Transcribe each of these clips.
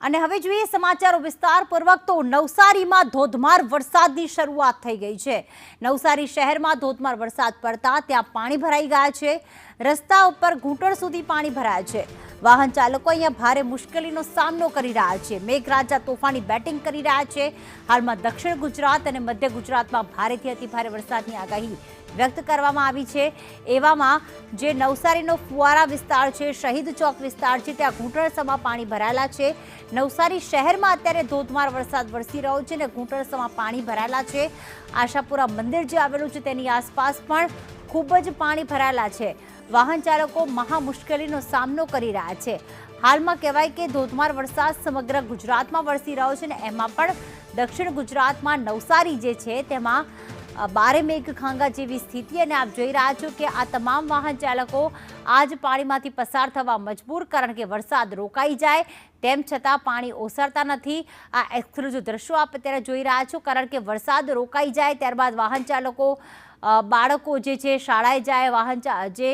અને હવે જોઈએ સમાચારો વિસ્તારપૂર્વક તો નવસારીમાં ધોધમાર વરસાદની શરૂઆત થઈ ગઈ છે। નવસારી શહેરમાં ધોધમાર વરસાદ પડતા ત્યાં પાણી ભરાઈ ગયા છે। રસ્તા ઉપર ઘૂંટણ સુધી પાણી ભરાયા છે। વાહન ચાલકો અહીંયા ભારે મુશ્કેલીનો સામનો કરી રહ્યા છે। મેઘરાજા તોફાની બેટિંગ કરી રહ્યા છે। હાલમાં દક્ષિણ ગુજરાત અને મધ્ય ગુજરાતમાં ભારેથી અતિભારે વરસાદની આગાહી વ્યક્ત કરવામાં આવી છે। એવામાં જે નવસારીનો ફુવારા વિસ્તાર છે, શહીદ ચોક વિસ્તાર છે, ત્યાં ઘૂંટણસમાં પાણી ભરાયેલા છે। નવસારી શહેરમાં અત્યારે ધોધમાર વરસાદ વરસી રહ્યો છે અને ઘૂંટણસમાં પાણી ભરાયેલા છે। આશાપુરા મંદિર જે આવેલું છે તેની આસપાસ પણ ખૂબ જ પાણી ભરાયેલા છે। વાહન ચાલકો મહા મુશ્કેલીનો સામનો કરી રહ્યા છે। હાલમાં કહેવાય કે ધોધમાર વરસાદ સમગ્ર ગુજરાતમાં વરસી રહ્યો છે અને એમાં પણ દક્ષિણ ગુજરાતમાં નવસારી જે છે તેમાં બારે મેઘ ખાંગા જેવી સ્થિતિ। અને આપ જોઈ રહ્યા છો કે આ તમામ વાહન ચાલકો આજ પાણીમાંથી પસાર થવા મજબૂર, કારણ કે વરસાદ રોકાઈ જાય તેમ છતાં પાણી ઓસરતા નથી। આ એક્સક્લુઝિવ દ્રશ્યો આપ અત્યારે જોઈ રહ્યા છો, કારણ કે વરસાદ રોકાઈ જાય ત્યારબાદ વાહન ચાલકો, બાળકો જે છે શાળાએ જાય, વાહન જે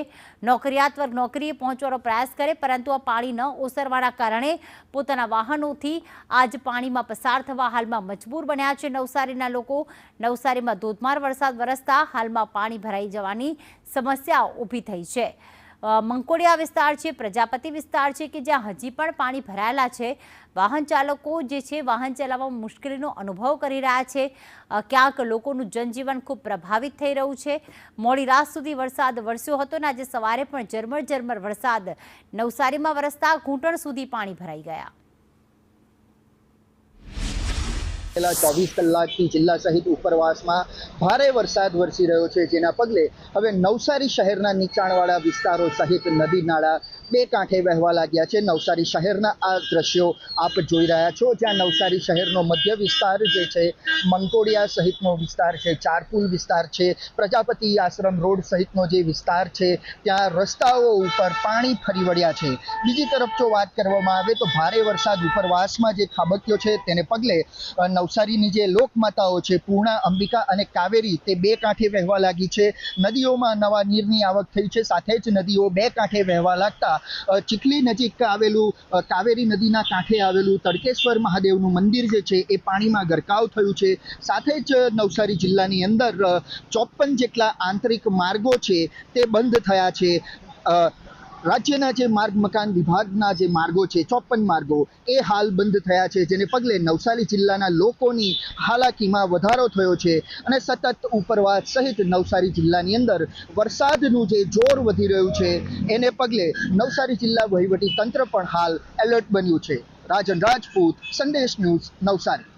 નોકરિયાત વર્ગ નોકરીએ પહોંચવાનો પ્રયાસ કરે, પરંતુ આ પાણી ન ઓસરવાના કારણે પોતાના વાહનોથી આજ પાણીમાં પસાર થવા હાલમાં મજબૂર બન્યા છે નવસારીના લોકો। નવસારીમાં ધોધમાર વરસાદ વરસતા હાલમાં પાણી ભરાઈ જવાની સમસ્યા ઊભી થઈ છે। મંકોડિયા વિસ્તાર છે, પ્રજાપતિ વિસ્તાર છે કે જ્યાં હજી પણ પાણી ભરાયેલા છે। વાહન ચાલકો જે છે વાહન ચલાવવામાં મુશ્કેલીનો અનુભવ કરી રહ્યા છે। ક્યાંક લોકોનું જનજીવન ખૂબ પ્રભાવિત થઈ રહ્યું છે। મોડી રાત સુધી વરસાદ વરસ્યો હતો અને આજે સવારે પણ ઝરમર વરસાદ નવસારીમાં વરસતા ઘૂંટણ સુધી પાણી ભરાઈ ગયા। છેલ્લા 24 કલાકથી જિલ્લા સહિત ઉપરવાસમાં ભારે વરસાદ વરસી રહ્યો છે, જેના પગલે હવે નવસારી શહેરના નીચાણવાળા વિસ્તારો સહિત નદી નાળા બે કાંઠે વહેવા લાગ્યા છે। નવસારી શહેરના આ દ્રશ્યો આપ જોઈ રહ્યા છો, જ્યાં નવસારી શહેરનો મધ્ય વિસ્તાર જે છે, મંકોડિયા સહિતનો વિસ્તાર છે, ચારપુલ વિસ્તાર છે, પ્રજાપતિ આશ્રમ રોડ સહિતનો જે વિસ્તાર છે, ત્યાં રસ્તાઓ ઉપર પાણી ફરી વળ્યા છે। બીજી તરફ જો વાત કરવામાં આવે તો ભારે વરસાદ ઉપરવાસમાં જે ખાબક્યો છે તેને પગલે નવસારીની જે લોકમાતાઓ છે, પૂર્ણા, અંબિકા અને કાવેરી, તે બે કાંઠે વહેવા લાગી છે। નદીઓમાં નવા નીરની આવક થઈ છે, સાથે જ નદીઓ બે કાંઠે વહેવા લાગતા ચીખલી નજીક આવેલું કાવેરી નદીના કાંઠે આવેલું તડકેશ્વર મહાદેવનું મંદિર જે છે એ પાણીમાં ગરકાવ થયું છે। સાથે જ નવસારી જિલ્લાની અંદર 54 જેટલા આંતરિક માર્ગો છે તે બંધ થયા છે। રાજ્યના જે માર્ગ મકાન વિભાગના જે માર્ગો છે, 54 માર્ગો, એ હાલ બંધ થયા છે, જેને પગલે નવસારી જિલ્લાના લોકોની હાલાકીમાં વધારો થયો છે। અને સતત ઉપરવાસ સહિત નવસારી જિલ્લાની અંદર વરસાદનું જે જોર વધી રહ્યું છે એને પગલે નવસારી જિલ્લા વહીવટી તંત્ર પણ હાલ એલર્ટ બન્યું છે। રાજન રાજપૂત, સંદેશ ન્યૂઝ, નવસારી।